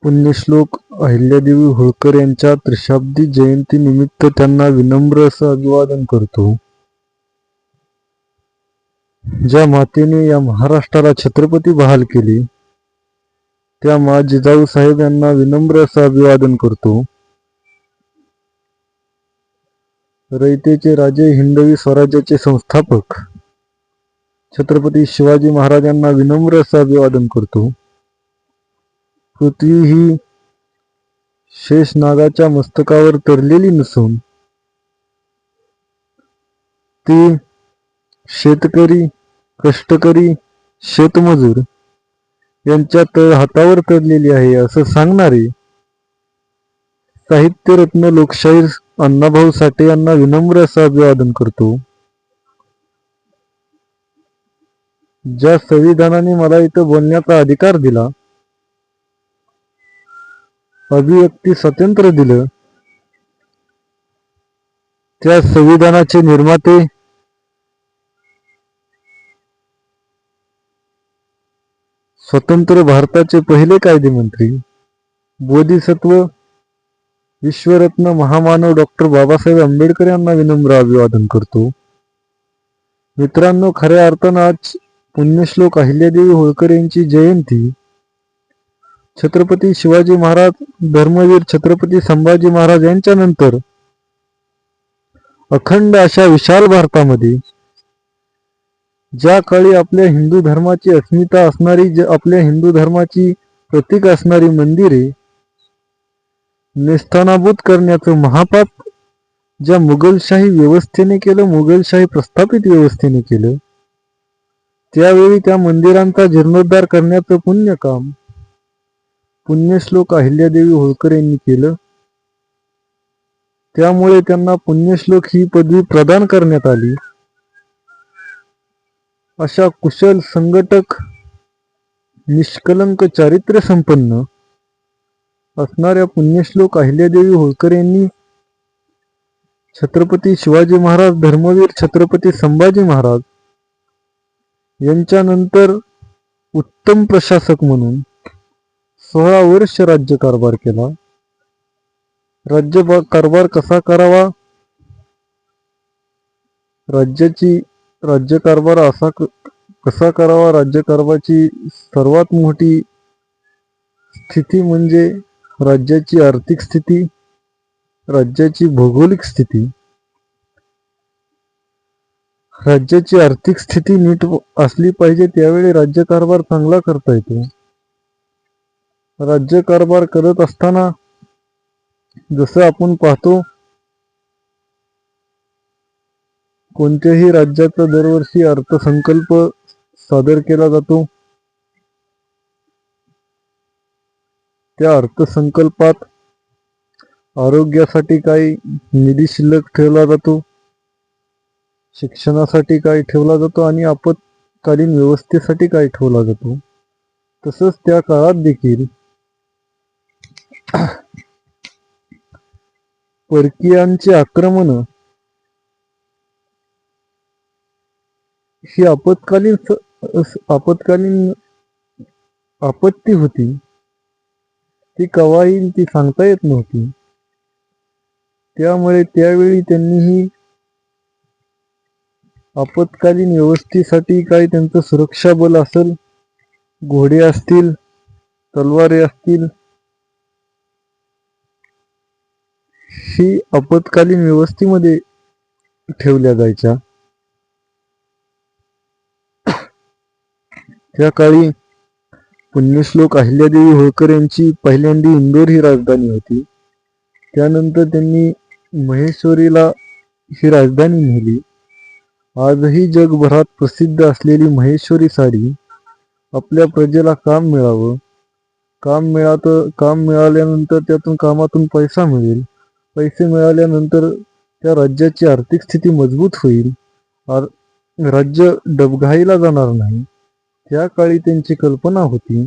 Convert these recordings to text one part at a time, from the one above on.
पुण्यश्लोक अहिल्यादेवी होळकर यांच्या त्रिशताब्दी जयंतीनिमित्त त्यांना विनम्र असं अभिवादन करतो. ज्या मातेने या महाराष्ट्राला छत्रपती बहाल केले, त्या मा जिजाऊ साहेब यांना विनम्र असं अभिवादन करतो. रयतेचे राजे, हिंदवी स्वराज्याचे संस्थापक छत्रपती शिवाजी महाराजांना विनम्र असं अभिवादन करतो. पृथ्वी ही शेषनागाच्या मस्तकावर तरलेली नसून ती शेतकरी, कष्टकरी, शेतमजूर यांच्या हातावर तरलेली आहे असं सांगणारे साहित्यरत्न लोकशाहीर अण्णाभाऊ साठे यांना विनम्र असं अभिवादन करतो. ज्या संविधानाने मला इथं बोलण्याचा अधिकार दिला, अभिव्यक्ती स्वातंत्र्य दिलं, त्या संविधानाचे निर्माते स्वतंत्र भारताचे पहिले कायदेमंत्री बोधिसत्व विश्वरत्न महामानव डॉक्टर बाबासाहेब आंबेडकर यांना विनम्र अभिवादन करतो. मित्रांनो, खऱ्या अर्थानं आज पुण्यश्लोक अहिल्यादेवी होळकर यांची जयंती छत्रपती शिवाजी महाराज, धर्मवीर छत्रपती संभाजी महाराज यांच्या नंतर अखंड अशा विशाल भारतामध्ये ज्या काळी आपल्या हिंदू धर्माची अस्मिता असणारी, आपल्या हिंदू धर्माची प्रतीक असणारी मंदिरे नेस्तनाबूत करण्याचं महापाप ज्या मुघलशाही व्यवस्थेने केलं, मुघलशाही प्रस्थापित व्यवस्थेने केलं, त्यावेळी त्या मंदिरांचा जीर्णोद्धार करण्याचं पुण्यकाम पुण्यश्लोक अहिल्यादेवी होळकर यांनी केलं. त्यामुळे त्यांना पुण्यश्लोक ही पदवी प्रदान करण्यात आली. अशा कुशल संघटक, निष्कलंक चारित्र्य संपन्न असणाऱ्या पुण्यश्लोक अहिल्यादेवी होळकर यांनी छत्रपती शिवाजी महाराज, धर्मवीर छत्रपती संभाजी महाराज यांच्यानंतर उत्तम प्रशासक म्हणून 16 वर्ष राज्यकारभार केला. राज्यकारभार कसा करावा, राज्यकारभार असा कसा करावा, राज्यकारभाराची सर्वात मोठी स्थिती म्हणजे राज्याची आर्थिक स्थिती, राज्याची भौगोलिक स्थिती. राज्याची आर्थिक स्थिती नीट असली पाहिजे, त्यावेळी राज्यकारभार चांगला करता येतो. राज्यकारभार करत असताना जसं आपण पाहतो, कोणत्याही राज्याचा दरवर्षी अर्थसंकल्प सादर केला जातो. त्या अर्थसंकल्पात आरोग्यासाठी काही निधी शिल्लक ठेवला जातो, शिक्षणासाठी काही ठेवला जातो आणि आपत्कालीन व्यवस्थेसाठी काही ठेवला जातो. तसंच त्या काळात देखील परकीयांची आक्रमण ही आपत्कालीन आपत्ती होती. ती केव्हा येईल ती सांगता येत नव्हती. त्यामुळे त्यावेळी त्यांनीही आपत्कालीन व्यवस्थेसाठी काही त्यांचं सुरक्षा बल असेल, घोडे असतील, तलवारी असतील, ही आपत्कालीन व्यवस्थेमध्ये ठेवल्या जायच्या. त्या काळी पुण्यश्लोक अहिल्यादेवी होळकर यांची पहिल्यांदा इंदोर ही राजधानी होती. त्यानंतर त्यांनी महेश्वरीला ही राजधानी नेली. आजही जगभरात प्रसिद्ध असलेली महेश्वरी साडी आपल्या प्रजेला काम मिळावं, काम मिळाल्यानंतर त्यातून कामातून पैसा मिळेल, पैसे मिळाल्यानंतर त्या राज्याची आर्थिक स्थिती मजबूत होईल, राज्य डबघाईला जाणार नाही, त्या काळी त्यांची कल्पना होती.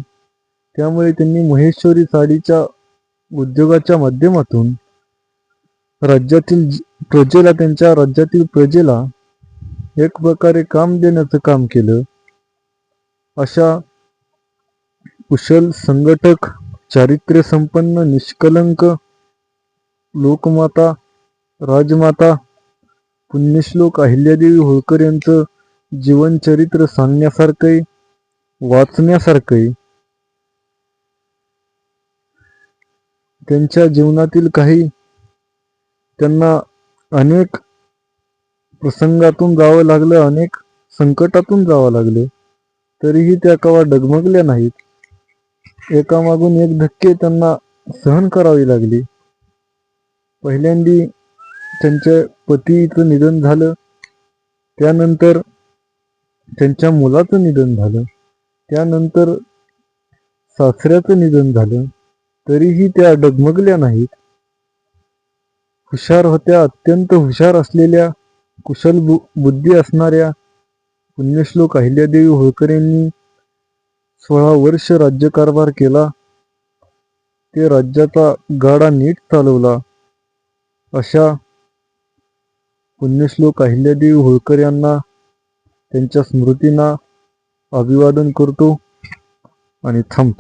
त्यामुळे त्यांनी महेश्वरी साडीच्या उद्योगाच्या माध्यमातून राज्यातील प्रजेला, त्यांच्या राज्यातील प्रजेला एक प्रकारे काम देण्याचं काम केलं. अशा कुशल संघटक, चारित्र्य संपन्न निष्कलंक लोकमाता राजमाता पुण्यश्लोक अहिल्यादेवी होळकर यांचं जीवनचरित्र सांगण्यासारखं वाचण्यासारखं. त्यांच्या जीवनातील त्यांना अनेक प्रसंगातून जावं लागलं, अनेक संकटातून जावं लागले, तरीही त्या केव्हा डगमगल्या नाहीत. एकामागून एक धक्के त्यांना सहन करावी लागली. पहिल्यांदी त्यांच्या पतीचं निधन झालं, त्यानंतर त्यांच्या मुलाचं निधन झालं, त्यानंतर सासऱ्याचं निधन झालं, तरीही त्या डगमगल्या नाहीत. हुशार होत्या, अत्यंत हुशार असलेल्या, कुशल बुद्धी असणाऱ्या पुण्यश्लोक अहिल्यादेवी होळकर यांनी 16 वर्ष राज्यकारभार केला. ते राज्याचा गाडा नीट चालवला. अशा पुण्यश्लोक अहिल्यादेवी होळकर यांना, त्यांच्या स्मृतींना अभिवादन करतो आणि थांबतो.